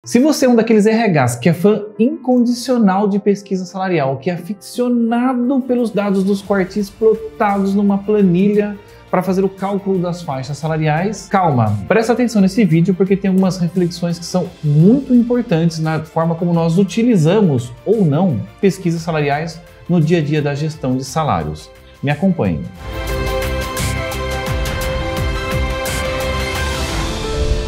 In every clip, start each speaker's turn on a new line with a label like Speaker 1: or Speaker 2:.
Speaker 1: Se você é um daqueles RHs que é fã incondicional de pesquisa salarial, que é aficionado pelos dados dos quartis plotados numa planilha para fazer o cálculo das faixas salariais, calma, presta atenção nesse vídeo porque tem algumas reflexões que são muito importantes na forma como nós utilizamos ou não pesquisas salariais no dia a dia da gestão de salários. Me acompanhe.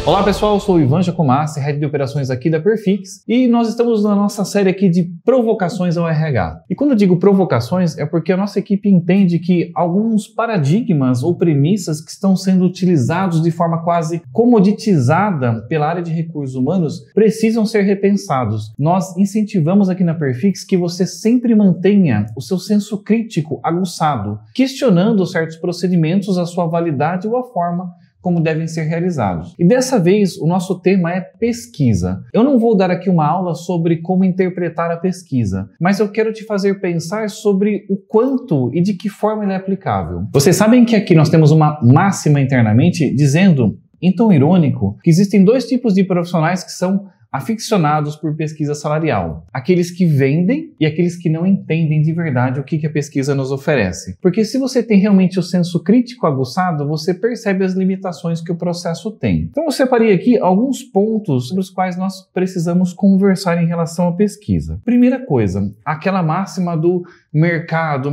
Speaker 1: Olá pessoal, eu sou o Ivan Giacomassi, Head de Operações aqui da Perfix, e nós estamos na nossa série aqui de provocações ao RH. E quando eu digo provocações é porque a nossa equipe entende que alguns paradigmas ou premissas que estão sendo utilizados de forma quase comoditizada pela área de recursos humanos precisam ser repensados. Nós incentivamos aqui na Perfix que você sempre mantenha o seu senso crítico aguçado, questionando certos procedimentos, a sua validade ou a forma como devem ser realizados. E dessa vez o nosso tema é pesquisa. Eu não vou dar aqui uma aula sobre como interpretar a pesquisa, mas eu quero te fazer pensar sobre o quanto e de que forma ela é aplicável. Vocês sabem que aqui nós temos uma máxima internamente dizendo, em tom irônico, que existem dois tipos de profissionais que são aficionados por pesquisa salarial. Aqueles que vendem e aqueles que não entendem de verdade o que a pesquisa nos oferece. Porque se você tem realmente o senso crítico aguçado, você percebe as limitações que o processo tem. Então eu separei aqui alguns pontos sobre os quais nós precisamos conversar em relação à pesquisa. Primeira coisa, aquela máxima do mercado,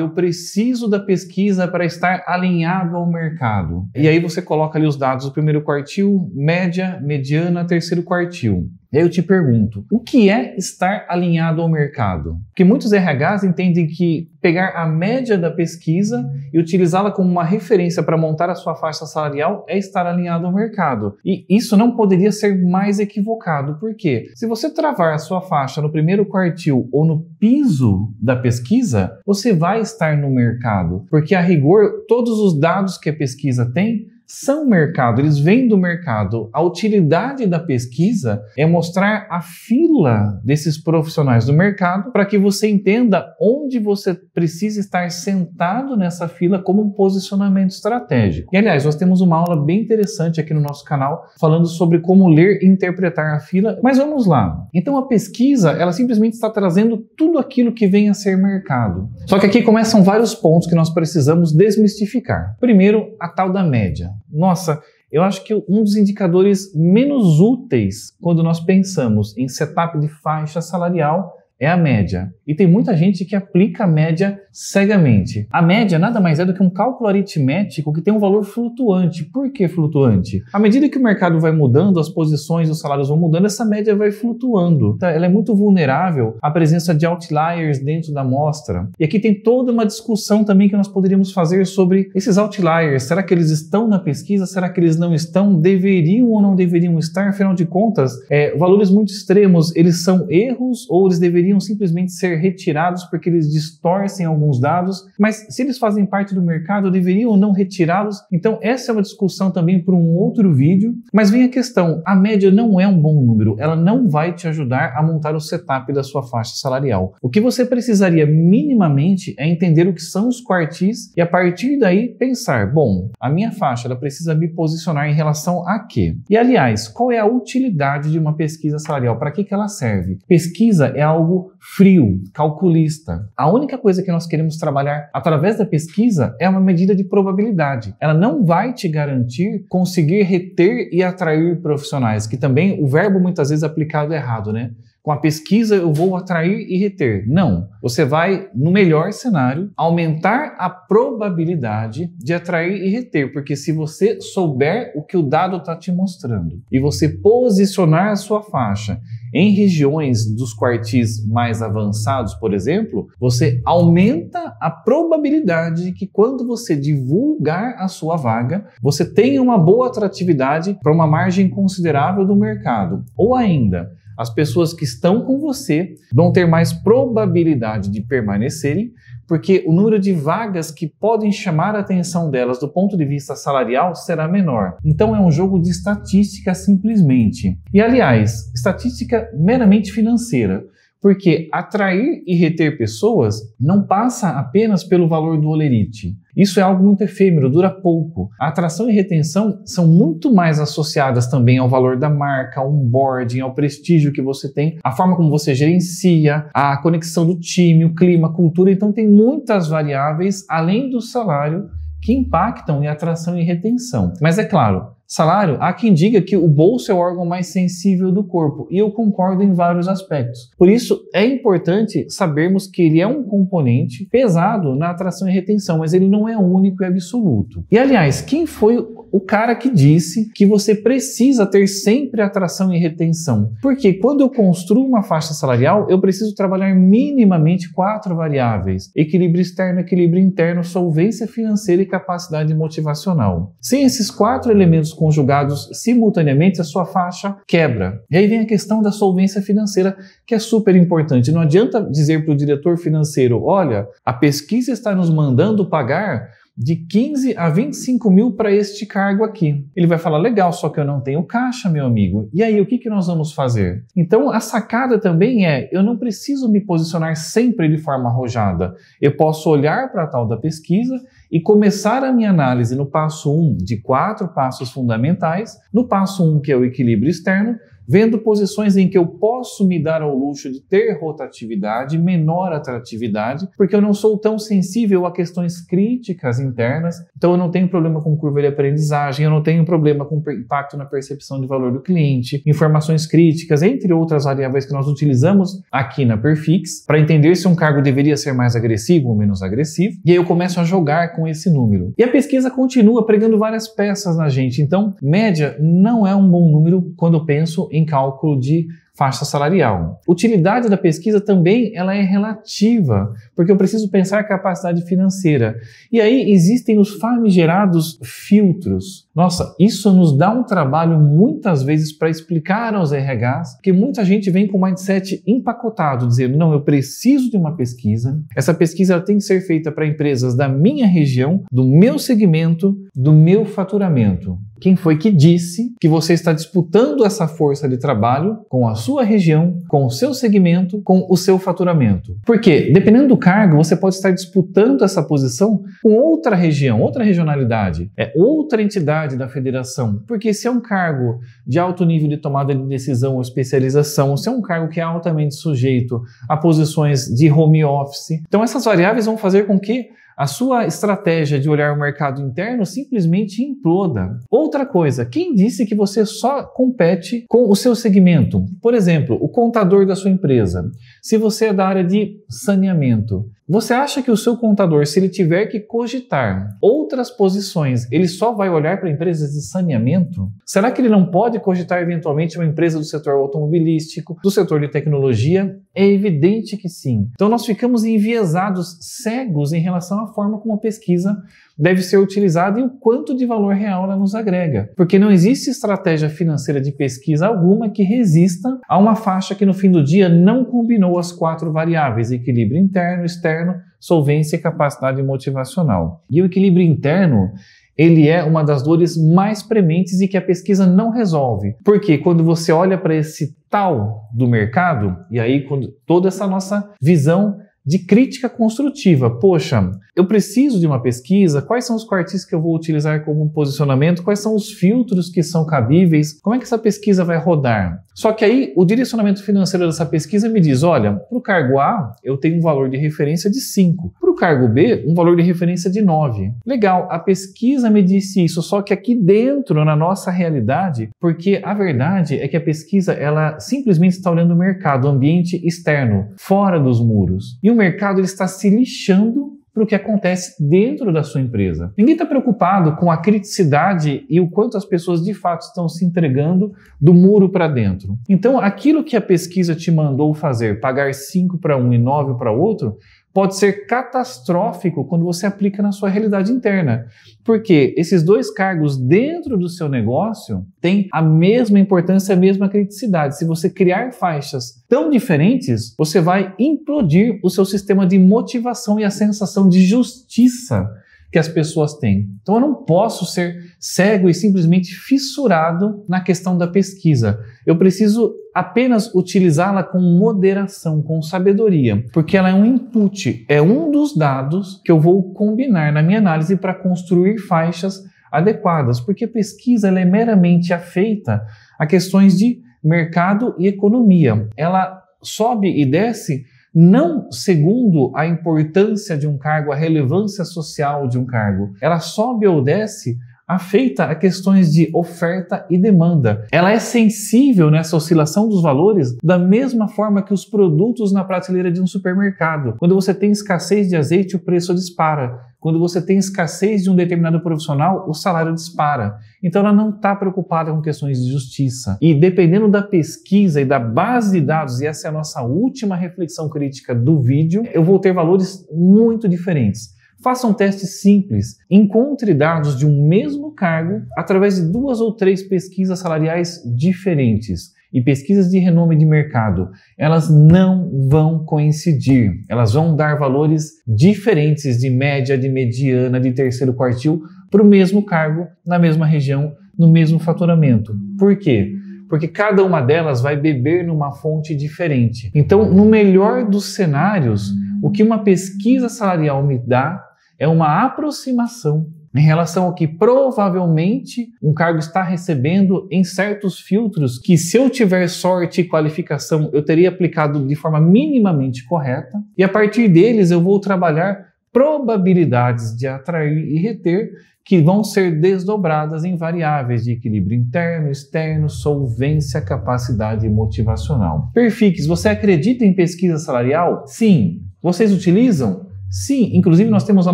Speaker 1: eu preciso da pesquisa para estar alinhado ao mercado. E aí você coloca ali os dados do primeiro quartil, média, mediana, terceiro quartil. E aí eu te pergunto, o que é estar alinhado ao mercado? Porque muitos RHs entendem que pegar a média da pesquisa e utilizá-la como uma referência para montar a sua faixa salarial é estar alinhado ao mercado. E isso não poderia ser mais equivocado. Por quê? Se você travar a sua faixa no primeiro quartil ou no piso da pesquisa, você vai estar no mercado. Porque, a rigor, todos os dados que a pesquisa tem são mercado, eles vêm do mercado. A utilidade da pesquisa é mostrar a fila desses profissionais do mercado para que você entenda onde você precisa estar sentado nessa fila como um posicionamento estratégico. E, aliás, nós temos uma aula bem interessante aqui no nosso canal falando sobre como ler e interpretar a fila. Mas vamos lá. Então, a pesquisa, ela simplesmente está trazendo tudo aquilo que vem a ser mercado. Só que aqui começam vários pontos que nós precisamos desmistificar. Primeiro, a tal da média. Nossa, eu acho que um dos indicadores menos úteis quando nós pensamos em setup de faixa salarial é a média. E tem muita gente que aplica a média cegamente. A média nada mais é do que um cálculo aritmético que tem um valor flutuante. Por que flutuante? À medida que o mercado vai mudando, as posições dos salários vão mudando, essa média vai flutuando. Então, ela é muito vulnerável à presença de outliers dentro da amostra. E aqui tem toda uma discussão também que nós poderíamos fazer sobre esses outliers. Será que eles estão na pesquisa? Será que eles não estão? Deveriam ou não deveriam estar? Afinal de contas, valores muito extremos, eles são erros ou eles deveriam simplesmente ser retirados porque eles distorcem alguns dados, mas se eles fazem parte do mercado, deveriam ou não retirá-los? Então essa é uma discussão também para um outro vídeo, mas vem a questão, a média não é um bom número, ela não vai te ajudar a montar o setup da sua faixa salarial. O que você precisaria minimamente é entender o que são os quartis e a partir daí pensar, bom, a minha faixa ela precisa me posicionar em relação a quê? E aliás, qual é a utilidade de uma pesquisa salarial? Para que ela serve? Pesquisa é algo frio, calculista. A única coisa que nós queremos trabalhar através da pesquisa é uma medida de probabilidade. Ela não vai te garantir conseguir reter e atrair profissionais, que também o verbo muitas vezes é aplicado errado, né? Com a pesquisa eu vou atrair e reter. Não. Você vai, no melhor cenário, aumentar a probabilidade de atrair e reter, porque se você souber o que o dado está te mostrando e você posicionar a sua faixa em regiões dos quartis mais avançados, por exemplo, você aumenta a probabilidade de que quando você divulgar a sua vaga, você tenha uma boa atratividade para uma margem considerável do mercado. Ou ainda, as pessoas que estão com você vão ter mais probabilidade de permanecerem, porque o número de vagas que podem chamar a atenção delas do ponto de vista salarial será menor. Então é um jogo de estatística simplesmente. E aliás, estatística meramente financeira. Porque atrair e reter pessoas não passa apenas pelo valor do holerite. Isso é algo muito efêmero, dura pouco. A atração e retenção são muito mais associadas também ao valor da marca, ao onboarding, ao prestígio que você tem, a forma como você gerencia, a conexão do time, o clima, a cultura. Então tem muitas variáveis, além do salário, que impactam em atração e retenção. Mas é claro, salário, há quem diga que o bolso é o órgão mais sensível do corpo, e eu concordo em vários aspectos. Por isso, é importante sabermos que ele é um componente pesado na atração e retenção, mas ele não é único e absoluto. E, aliás, quem foi o cara que disse que você precisa ter sempre atração e retenção? Porque quando eu construo uma faixa salarial, eu preciso trabalhar minimamente 4 variáveis: equilíbrio externo, equilíbrio interno, solvência financeira e capacidade motivacional. Sem esses 4 elementos conjugados simultaneamente, a sua faixa quebra. E aí vem a questão da solvência financeira, que é super importante. Não adianta dizer para o diretor financeiro: olha, a pesquisa está nos mandando pagar de 15 a 25 mil para este cargo aqui. Ele vai falar: legal, só que eu não tenho caixa, meu amigo. E aí, o que nós vamos fazer? Então, a sacada também é: eu não preciso me posicionar sempre de forma arrojada. Eu posso olhar para a tal da pesquisa e começar a minha análise no passo 1 de 4 passos fundamentais, no passo 1, que é o equilíbrio externo, vendo posições em que eu posso me dar ao luxo de ter rotatividade, menor atratividade, porque eu não sou tão sensível a questões críticas internas, então eu não tenho problema com curva de aprendizagem, eu não tenho problema com impacto na percepção de valor do cliente, informações críticas, entre outras variáveis que nós utilizamos aqui na Perfix, para entender se um cargo deveria ser mais agressivo ou menos agressivo, e aí eu começo a jogar com esse número. E a pesquisa continua pregando várias peças na gente, então média não é um bom número quando eu penso em cálculo de faixa salarial. Utilidade da pesquisa também ela é relativa, porque eu preciso pensar capacidade financeira. E aí existem os famigerados filtros. Nossa, isso nos dá um trabalho muitas vezes para explicar aos RHs, que muita gente vem com o mindset empacotado, dizendo: não, eu preciso de uma pesquisa. Essa pesquisa ela tem que ser feita para empresas da minha região, do meu segmento, do meu faturamento. Quem foi que disse que você está disputando essa força de trabalho com a sua região, com o seu segmento, com o seu faturamento? Porque, dependendo do cargo, você pode estar disputando essa posição com outra região, outra regionalidade, outra entidade da federação. Porque se é um cargo de alto nível de tomada de decisão ou especialização, se é um cargo que é altamente sujeito a posições de home office, então essas variáveis vão fazer com que a sua estratégia de olhar o mercado interno simplesmente imploda. Outra coisa, quem disse que você só compete com o seu segmento? Por exemplo, o contador da sua empresa. Se você é da área de saneamento, você acha que o seu contador, se ele tiver que cogitar outras posições, ele só vai olhar para empresas de saneamento? Será que ele não pode cogitar eventualmente uma empresa do setor automobilístico, do setor de tecnologia? É evidente que sim. Então nós ficamos enviesados, cegos em relação à forma como a pesquisa deve ser utilizada e o quanto de valor real ela nos agrega. Porque não existe estratégia financeira de pesquisa alguma que resista a uma faixa que no fim do dia não combinou as 4 variáveis: equilíbrio interno, externo, solvência e capacidade motivacional. E o equilíbrio interno, ele é uma das dores mais prementes e que a pesquisa não resolve. Porque quando você olha para esse tal do mercado, e aí quando toda essa nossa visão de crítica construtiva. Poxa, eu preciso de uma pesquisa, quais são os quartis que eu vou utilizar como posicionamento, quais são os filtros que são cabíveis, como é que essa pesquisa vai rodar? Só que aí o direcionamento financeiro dessa pesquisa me diz: olha, para o cargo A eu tenho um valor de referência de 5, para o cargo B um valor de referência de 9. Legal, a pesquisa me disse isso, só que aqui dentro, na nossa realidade, porque a verdade é que a pesquisa ela simplesmente está olhando o mercado, o ambiente externo, fora dos muros. E o mercado ele está se lixando para o que acontece dentro da sua empresa. Ninguém está preocupado com a criticidade e o quanto as pessoas de fato estão se entregando do muro para dentro. Então, aquilo que a pesquisa te mandou fazer, pagar 5 para um e 9 para outro, pode ser catastrófico quando você aplica na sua realidade interna. Porque esses 2 cargos dentro do seu negócio têm a mesma importância, a mesma criticidade. Se você criar faixas tão diferentes, você vai implodir o seu sistema de motivação e a sensação de justiça que as pessoas têm. Então eu não posso ser cego e simplesmente fissurado na questão da pesquisa. Eu preciso apenas utilizá-la com moderação, com sabedoria, porque ela é um input, é um dos dados que eu vou combinar na minha análise para construir faixas adequadas, porque a pesquisa ela é meramente afeita a questões de mercado e economia. Ela sobe e desce não segundo a importância de um cargo, a relevância social de um cargo. Ela sobe ou desce afeita a questões de oferta e demanda. Ela é sensível nessa oscilação dos valores da mesma forma que os produtos na prateleira de um supermercado. Quando você tem escassez de azeite, o preço dispara. Quando você tem escassez de um determinado profissional, o salário dispara. Então ela não está preocupada com questões de justiça. E dependendo da pesquisa e da base de dados, e essa é a nossa última reflexão crítica do vídeo, eu vou ter valores muito diferentes. Faça um teste simples. Encontre dados de um mesmo cargo através de 2 ou 3 pesquisas salariais diferentes. E pesquisas de renome de mercado, elas não vão coincidir. Elas vão dar valores diferentes de média, de mediana, de terceiro quartil para o mesmo cargo, na mesma região, no mesmo faturamento. Por quê? Porque cada uma delas vai beber numa fonte diferente. Então, no melhor dos cenários, o que uma pesquisa salarial me dá é uma aproximação em relação ao que provavelmente um cargo está recebendo em certos filtros que, se eu tiver sorte e qualificação, eu teria aplicado de forma minimamente correta, e a partir deles eu vou trabalhar probabilidades de atrair e reter que vão ser desdobradas em variáveis de equilíbrio interno, externo, solvência, capacidade motivacional. Perfix, você acredita em pesquisa salarial? Sim. Vocês utilizam? Sim, inclusive nós temos a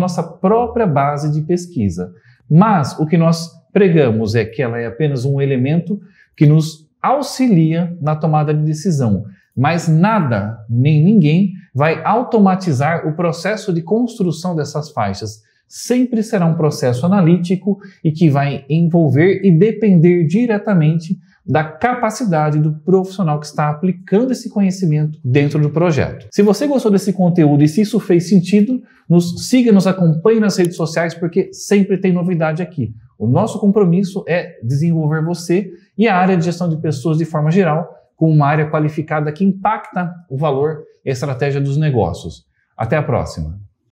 Speaker 1: nossa própria base de pesquisa, mas o que nós pregamos é que ela é apenas um elemento que nos auxilia na tomada de decisão, mas nada, nem ninguém vai automatizar o processo de construção dessas faixas. Sempre será um processo analítico e que vai envolver e depender diretamente da capacidade do profissional que está aplicando esse conhecimento dentro do projeto. Se você gostou desse conteúdo e se isso fez sentido, nos siga, nos acompanhe nas redes sociais, porque sempre tem novidade aqui. O nosso compromisso é desenvolver você e a área de gestão de pessoas de forma geral, com uma área qualificada que impacta o valor e a estratégia dos negócios. Até a próxima!